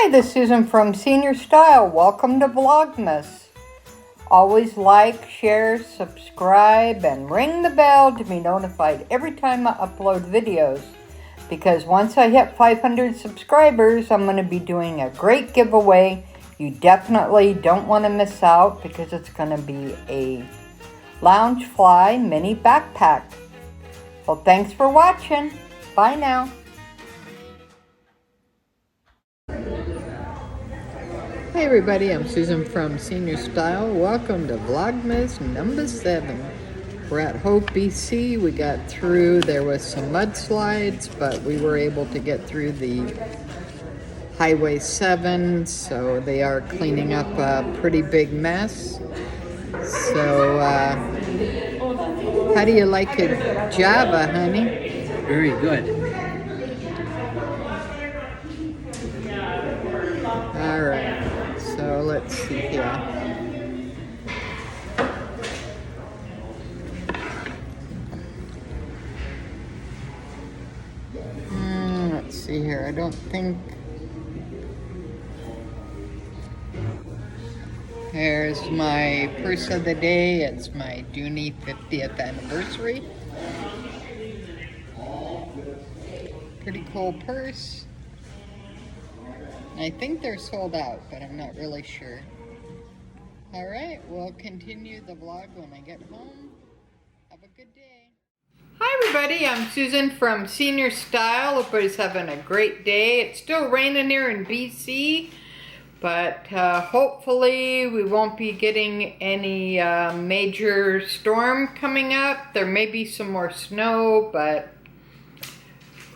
Hi, this is Susan from Srstyle. Welcome to Vlogmas. Always like, share, subscribe, and ring the bell to be notified every time I upload videos. Because once I hit 500 subscribers, I'm going to be doing a great giveaway. You definitely don't want to miss out because it's going to be a Loungefly mini backpack. Well, thanks for watching. Bye now. Hey everybody, I'm Susan from Srstyle. Welcome to Vlogmas number 7. We're at Hope, BC. We got through, there was some mudslides, but we were able to get through the Highway 7, so they are cleaning up a pretty big mess. So, how do you like your Java, honey? Very good. Alright, so let's see here. Let's see here, I don't think... Here's my purse of the day. It's my Dooney 50th anniversary. Pretty cool purse. I think they're sold out, but I'm not really sure. Alright, we'll continue the vlog when I get home. Have a good day. Hi everybody, I'm Susan from Srstyle. Hope everybody's having a great day. It's still raining here in BC, but hopefully we won't be getting any major storm coming up. There may be some more snow, but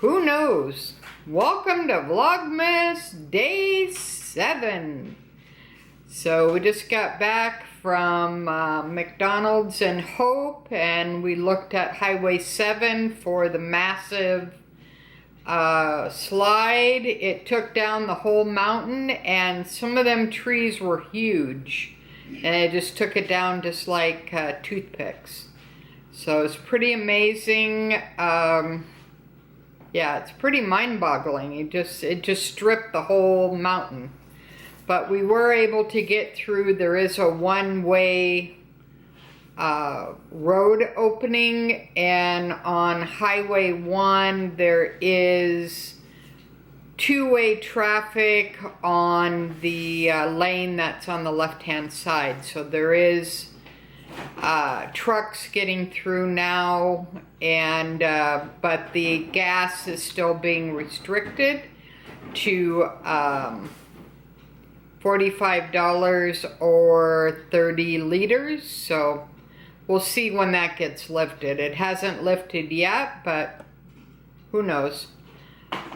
who knows? Welcome to Vlogmas Day 7. So we just got back from McDonald's in Hope, and we looked at Highway 7 for the massive slide. It took down the whole mountain, and some of them trees were huge, and it just took it down just like toothpicks. So it's pretty amazing. Yeah, it's pretty mind-boggling. It just stripped the whole mountain. But we were able to get through. There is a one-way road opening, and on Highway 1 there is two-way traffic on the lane that's on the left-hand side. So there is trucks getting through now, and but the gas is still being restricted to $45 or 30 liters. So we'll see when that gets lifted. It hasn't lifted yet, but who knows.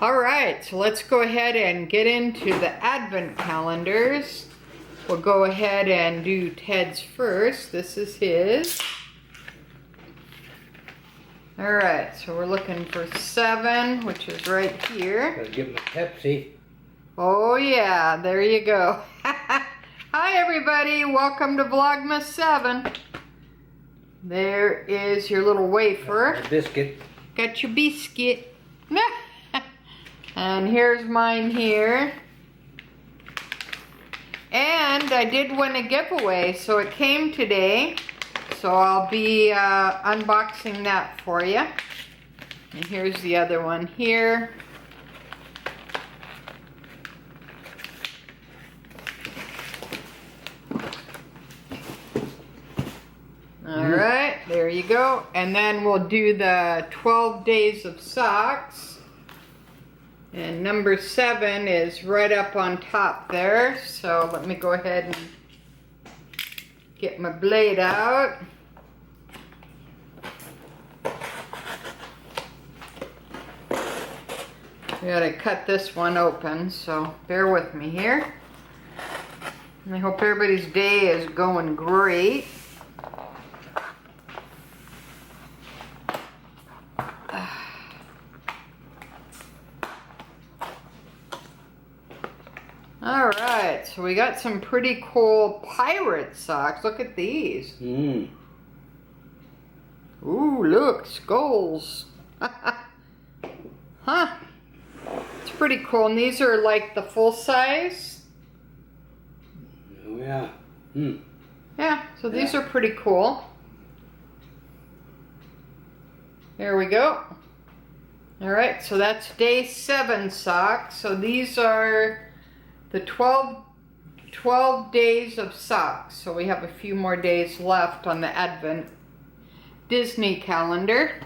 All right, so let's go ahead and get into the advent calendars. We'll go ahead and do Ted's first. This is his. All right, so we're looking for 7, which is right here. Gotta give him a Pepsi. Oh yeah, there you go. Hi everybody, welcome to Vlogmas 7. There is your little wafer. A biscuit. Got your biscuit. And here's mine here. And I did win a giveaway, so it came today. So I'll be unboxing that for you. And here's the other one here. Alright, there you go. And then we'll do the 12 days of socks. And number 7 is right up on top there. So let me go ahead and get my blade out. We gotta cut this one open, so bear with me here. And I hope everybody's day is going great. Alright, so we got some pretty cool pirate socks. Look at these. Ooh, look, skulls. Huh. It's pretty cool. And these are like the full size. Oh yeah. Hmm. Yeah, so these are pretty cool. There we go. All right, so that's day 7 socks. So these are the 12 days of socks. So we have a few more days left on the Advent Disney calendar.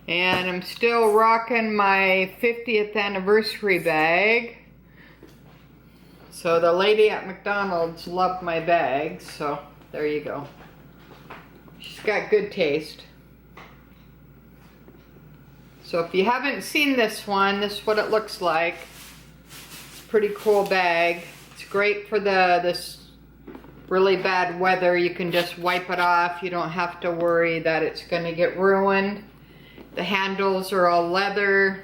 And I'm still rocking my 50th anniversary bag. So the lady at McDonald's loved my bag, so there you go. She's got good taste. So if you haven't seen this one, this is what it looks like. It's a pretty cool bag. It's great for this really bad weather. You can just wipe it off. You don't have to worry that it's going to get ruined. The handles are all leather.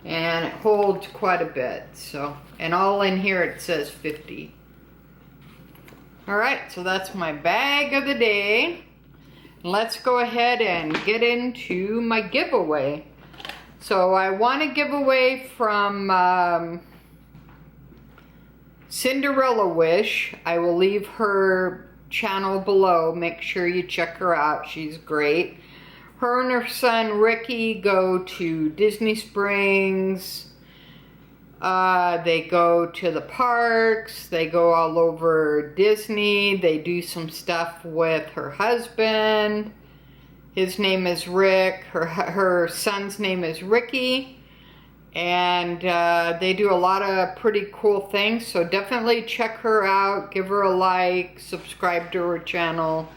And it holds quite a bit. So, and all in here it says 50. Alright, so that's my bag of the day. Let's go ahead and get into my giveaway. So I want to give away from Cinderella Wish. I will leave her channel below. Make sure you check her out. She's great. Her and her son Ricky go to Disney Springs. They go to the parks. They go all over Disney. They do some stuff with her husband. His name is Rick. Her son's name is Ricky. And they do a lot of pretty cool things. So definitely check her out. Give her a like. Subscribe to her channel.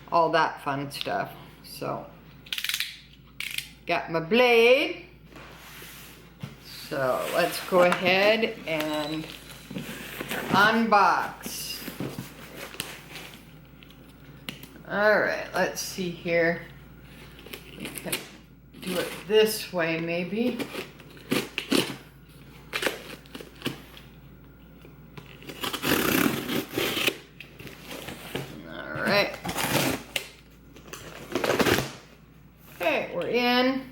All that fun stuff. So, got my blade. So let's go ahead and unbox. Alright, let's see here. We can do it this way maybe. Alright. Okay, we're in.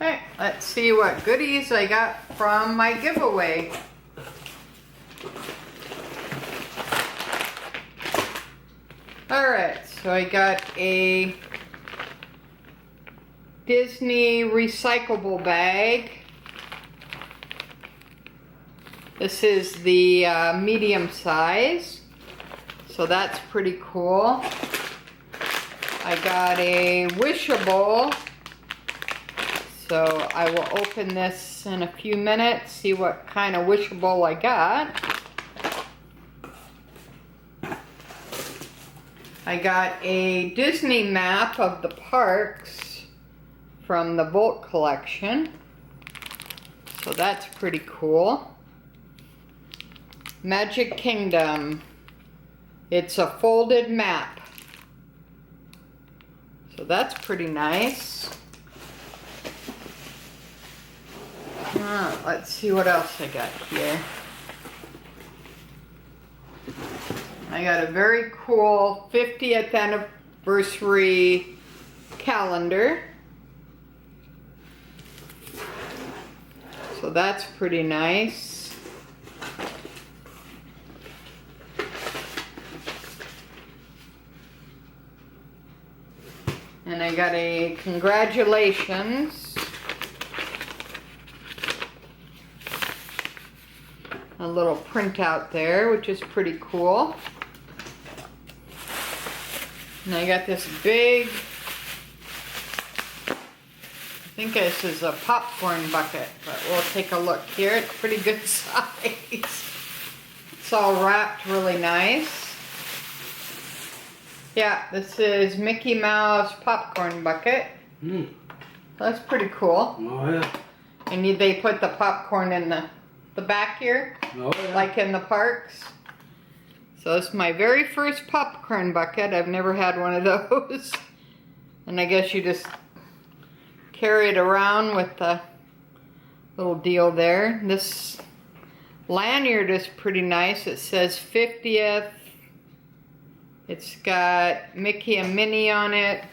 Okay, let's see what goodies I got from my giveaway. Alright, so I got a Disney recyclable bag. This is the medium size, so that's pretty cool. I got a wishable. So I will open this in a few minutes, see what kind of wishable I got. I got a Disney map of the parks from the Volt collection. So that's pretty cool. Magic Kingdom. It's a folded map. So that's pretty nice. Let's see what else I got here. I got a very cool 50th anniversary calendar. So that's pretty nice. And I got a congratulations. A little printout there, which is pretty cool. And I got this big, I think this is a popcorn bucket, but we'll take a look here. It's pretty good size. It's all wrapped really nice. Yeah, this is Mickey Mouse popcorn bucket. That's pretty cool. Oh yeah. And they put the popcorn in the back here, Oh yeah. like in the parks. So this is my very first popcorn bucket. I've never had one of those. And I guess you just carry it around with the little deal there. This lanyard is pretty nice. It says 50th It's got Mickey and Minnie on it.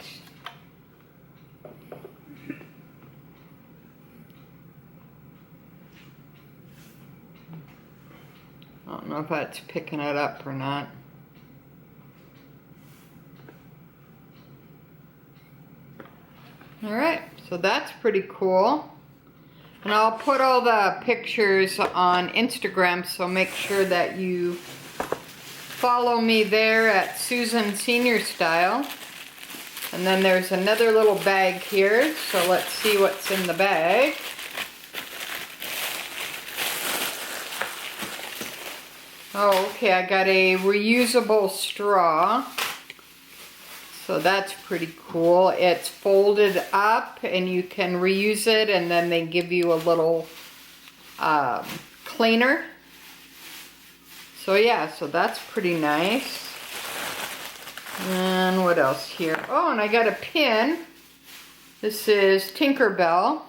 I don't know if that's picking it up or not. Alright, so that's pretty cool. And I'll put all the pictures on Instagram, so make sure that you follow me there at Srstyle. And then there's another little bag here, so let's see what's in the bag. Oh, okay, I got a reusable straw. So that's pretty cool. It's folded up and you can reuse it, and then they give you a little cleaner. So yeah, so that's pretty nice. And what else here? Oh, and I got a pin. This is Tinkerbell.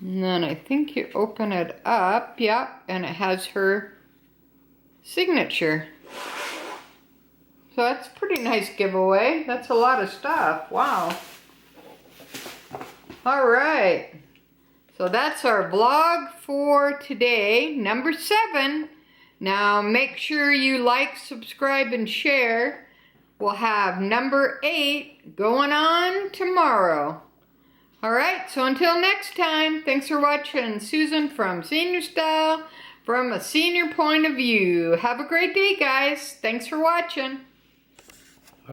And then I think you open it up, yep, and it has her signature. So that's a pretty nice giveaway. That's a lot of stuff, wow. All right, so that's our vlog for today, number 7. Now make sure you like, subscribe, and share. We'll have number 8 going on tomorrow. Alright, so until next time, thanks for watching Susan from Srstyle from a senior point of view. Have a great day, guys. Thanks for watching.